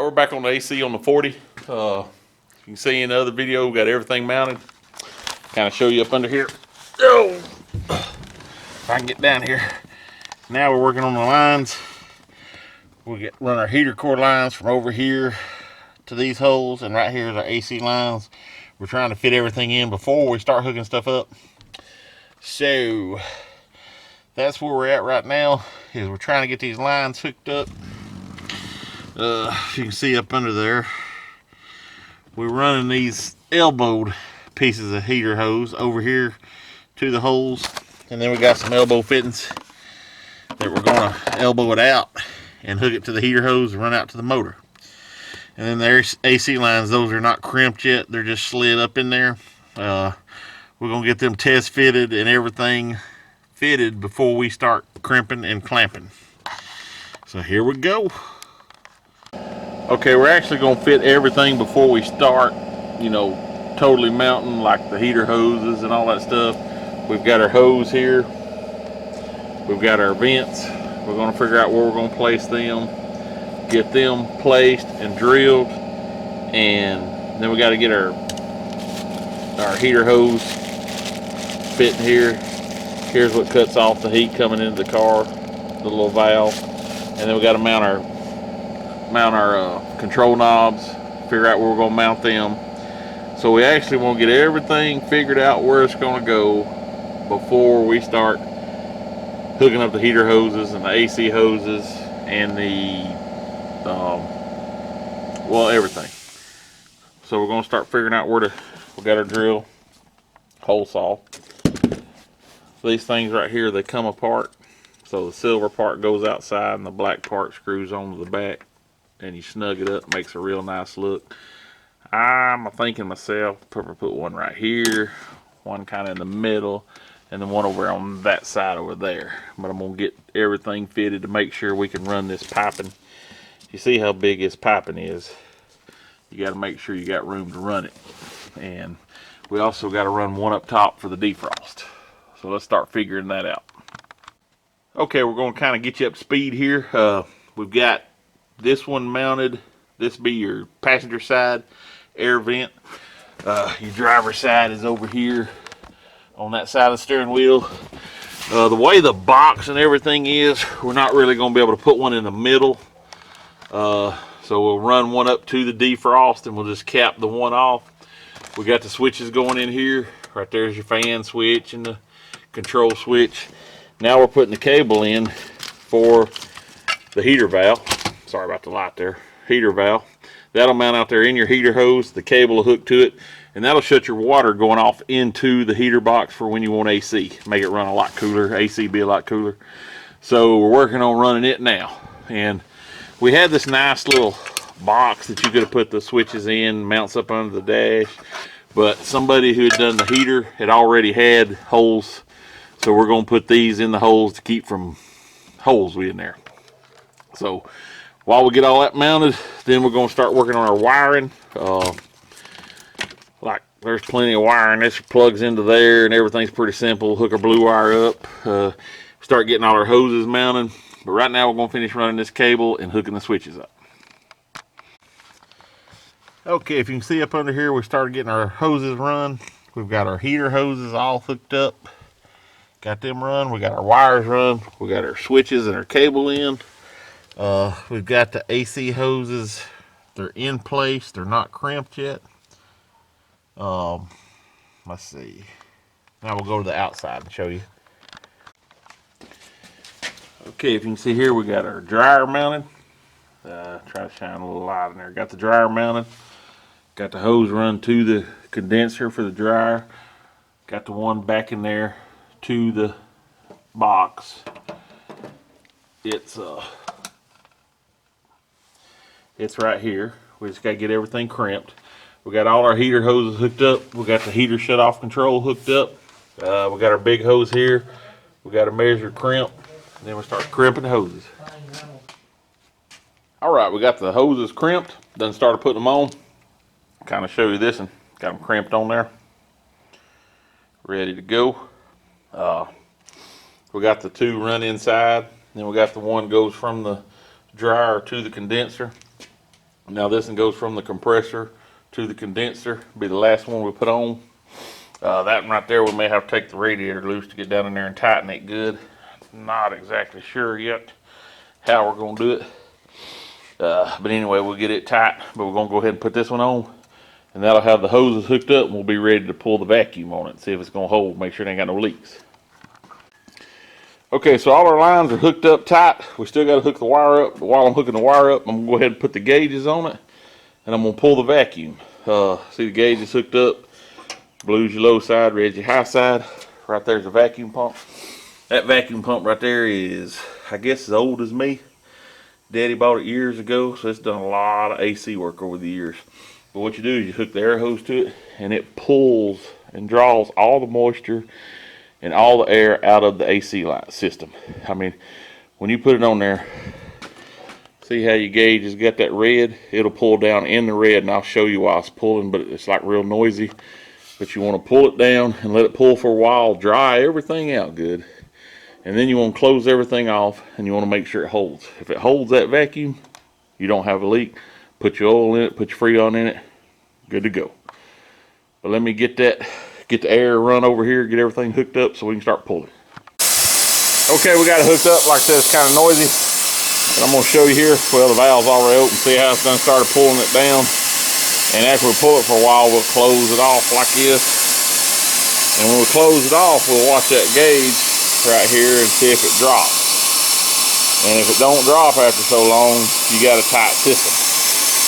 we're back on the AC on the 40. You can see in the other video, we got everything mounted. Kind of show you up under here. Oh, if I can get down here. Now we're working on the lines. We run our heater core lines from over here to these holes, and right here is our AC lines. We're trying to fit everything in before we start hooking stuff up. So that's where we're at right now, is we're trying to get these lines hooked up. You can see up under there, we're running these elbowed pieces of heater hose over here to the holes, and then we got some elbow fittings that we're gonna elbow it out and hook it to the heater hose and run out to the motor. And then there's AC lines. Those are not crimped yet, they're just slid up in there. We're gonna get them test fitted and everything fitted before we start crimping and clamping. So here we go. Okay, we're actually gonna fit everything before we start, you know, totally mounting, like the heater hoses and all that stuff. We've got our hose here, we've got our vents. We're going to figure out where we're going to place them, get them placed and drilled, and then we got to get our heater hose fitting here. Here's what cuts off the heat coming into the car, the little valve, and then we got to mount our control knobs, figure out where we're going to mount them. So we actually want to get everything figured out where it's going to go before we start hooking up the heater hoses and the AC hoses and the well, everything. So we're going to start figuring out we got our drill, hole saw. These things right here, they come apart. So the silver part goes outside and the black part screws onto the back, and you snug it up, makes a real nice look. I'm thinking myself, probably put one right here, one kind of in the middle, and then one over on that side over there. But I'm gonna get everything fitted to make sure we can run this piping. You see how big this piping is. You got to make sure you got room to run it. And we also got to run one up top for the defrost. So let's start figuring that out. Okay, we're gonna kind of get you up to speed here. We've got this one mounted. This be your passenger side air vent. Your driver's side is over here on that side of the steering wheel. The way the box and everything is, we're not really going to be able to put one in the middle. So we'll run one up to the defrost and we'll just cap the one off. We got the switches going in here. Right there's your fan switch and the control switch. Now we're putting the cable in for the heater valve. Sorry about the light there. Heater valve. That'll mount out there in your heater hose. The cable will hook to it, and that'll shut your water going off into the heater box for when you want AC. Make it run a lot cooler. AC be a lot cooler. So we're working on running it now. And we had this nice little box that you could have put the switches in, mounts up under the dash. But somebody who had done the heater had already had holes. So we're going to put these in the holes to keep from holes in there. So while we get all that mounted, then we're going to start working on our wiring. Like there's plenty of wiring. This plugs into there and everything's pretty simple. Hook our blue wire up. Start getting all our hoses mounted. But right now we're going to finish running this cable and hooking the switches up. Okay, if you can see up under here, we started getting our hoses run. We've got our heater hoses all hooked up. Got them run. We got our wires run. We got our switches and our cable in. We've got the AC hoses. They're in place. They're not crimped yet. Let's see. Now we'll go to the outside and show you. Okay, if you can see here, we got our dryer mounted. Try to shine a little light in there. Got the dryer mounted. Got the hose run to the condenser for the dryer. Got the one back in there to the box. It's right here. We just got to get everything crimped. We got all our heater hoses hooked up. We got the heater shut off control hooked up. We got our big hose here. We got to measure crimp. And then we start crimping the hoses. Alright, we got the hoses crimped. Done started putting them on. Kind of show you this and got them crimped on there. Ready to go. We got the two run inside. Then we got the one goes from the dryer to the condenser. Now this one goes from the compressor to the condenser. Be the last one we put on. That one right there, we may have to take the radiator loose to get down in there and tighten it good. Not exactly sure yet how we're going to do it. But anyway, we'll get it tight. But we're going to go ahead and put this one on. And that'll have the hoses hooked up, and we'll be ready to pull the vacuum on it. See if it's going to hold. Make sure it ain't got no leaks. Okay, so all our lines are hooked up tight. We still got to hook the wire up. But while I'm hooking the wire up, I'm going to go ahead and put the gauges on it. And I'm going to pull the vacuum. See the gauges hooked up. Blue's your low side, red's your high side. Right there's a vacuum pump. That vacuum pump right there is, I guess, as old as me. Daddy bought it years ago, so it's done a lot of AC work over the years. But what you do is you hook the air hose to it, and it pulls and draws all the moisture and all the air out of the AC line system. I mean, when you put it on there, see how your gauge has got that red? It'll pull down in the red, and I'll show you while it's pulling, but it's like real noisy. But you want to pull it down and let it pull for a while, dry everything out good. And then you want to close everything off, and you want to make sure it holds. If it holds that vacuum, you don't have a leak. Put your oil in it, put your Freon in it, good to go. But let me get the air run over here, get everything hooked up so we can start pulling. Okay, we got it hooked up. Like I said, it's kind of noisy. But I'm going to show you here. Well, the valve's already open. See how it's done started pulling it down. And after we pull it for a while, we'll close it off like this. And when we close it off, we'll watch that gauge right here and see if it drops. And if it don't drop after so long, you got a tight system.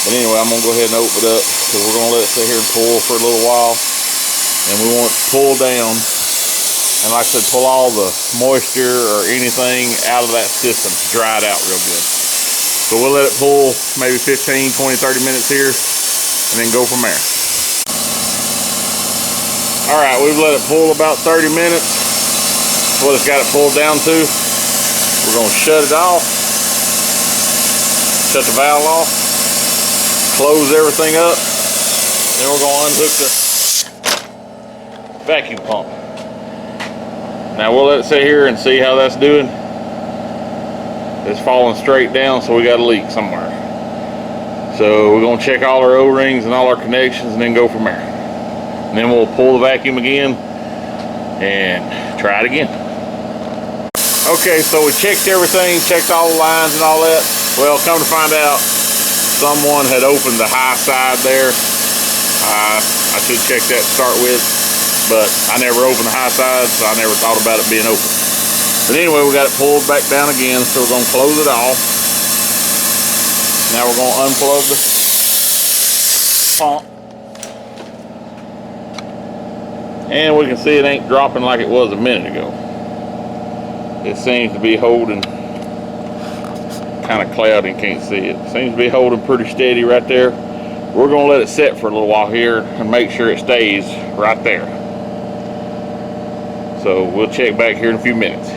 But anyway, I'm going to go ahead and open it up because we're going to let it sit here and pull for a little while. And we want it to pull down. And like I said, pull all the moisture or anything out of that system. Dry it out real good. So we'll let it pull maybe 15, 20, 30 minutes here. And then go from there. Alright, we've let it pull about 30 minutes. That's what it's got it pulled down to. We're going to shut it off. Shut the valve off. Close everything up. Then we're going to unhook the vacuum pump. Now we'll let it sit here and see how that's doing. It's falling straight down, so we got a leak somewhere. So we're going to check all our O-rings and all our connections and then go from there. And then we'll pull the vacuum again and try it again. Okay, so we checked everything, checked all the lines and all that. Well, come to find out, someone had opened the high side there. I should check that to start with, but I never opened the high side, so I never thought about it being open. But anyway, we got it pulled back down again, so we're going to close it off. Now we're going to unplug the pump. And we can see it ain't dropping like it was a minute ago. It seems to be holding kind of cloudy and can't see it. Seems to be holding pretty steady right there. We're going to let it set for a little while here and make sure it stays right there. So we'll check back here in a few minutes.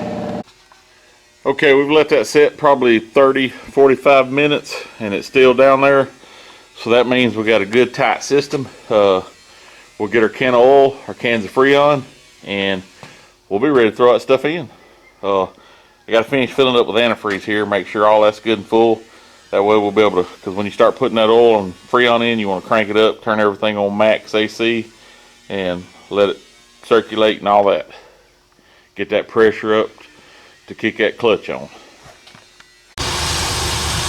Okay, we've let that set probably 30-45 minutes and it's still down there. So that means we got a good tight system. We'll get our can of oil, our cans of Freon, and we'll be ready to throw that stuff in. I got to finish filling it up with antifreeze here, make sure all that's good and full. That way we'll be able to, because when you start putting that oil and Freon in, you want to crank it up, turn everything on max AC, and let it circulate and all that. Get that pressure up to kick that clutch on.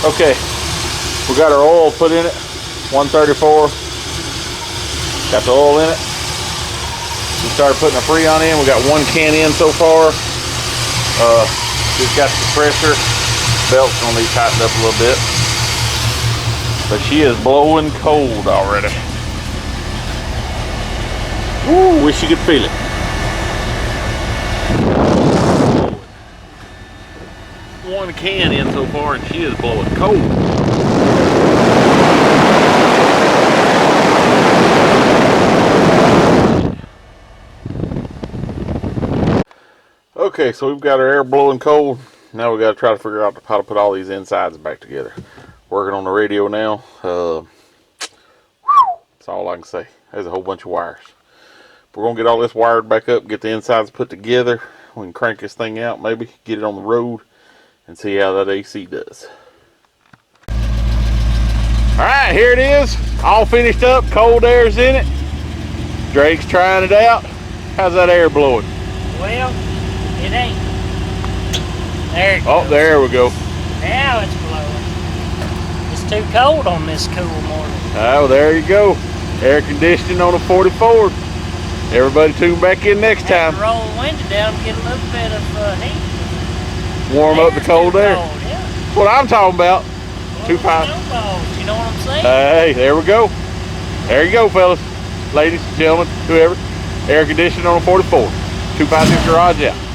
Okay, we got our oil put in it, 134. Got the oil in it. We started putting the Freon in. We got one can in so far. Just got the pressure. Belt's gonna need tightened up a little bit. But she is blowing cold already. Woo, wish you could feel it. One can in so far and she is blowing cold. Okay, so we've got our air blowing cold. Now we got to try to figure out how to put all these insides back together. Working on the radio now. That's all I can say. There's a whole bunch of wires. We're going to get all this wired back up, get the insides put together. We can crank this thing out, maybe get it on the road and see how that AC does. All right. right, here it is. All finished up. Cold air's in it. Drake's trying it out. How's that air blowing? Well, it ain't. There it Oh, goes. there we go. Now it's blowing. It's too cold on this cool morning. Oh, there you go. Air conditioning on a 44. Everybody tune back in next Have time. to roll the window down and get a little bit of heat. Warm up the cold air. Cold, yeah. That's what I'm talking about. Well, 2 pounds. snowballs, you know what I'm saying? Hey, there we go. There you go, fellas. Ladies, gentlemen, whoever. Air conditioning on a 44. 256 Garage out.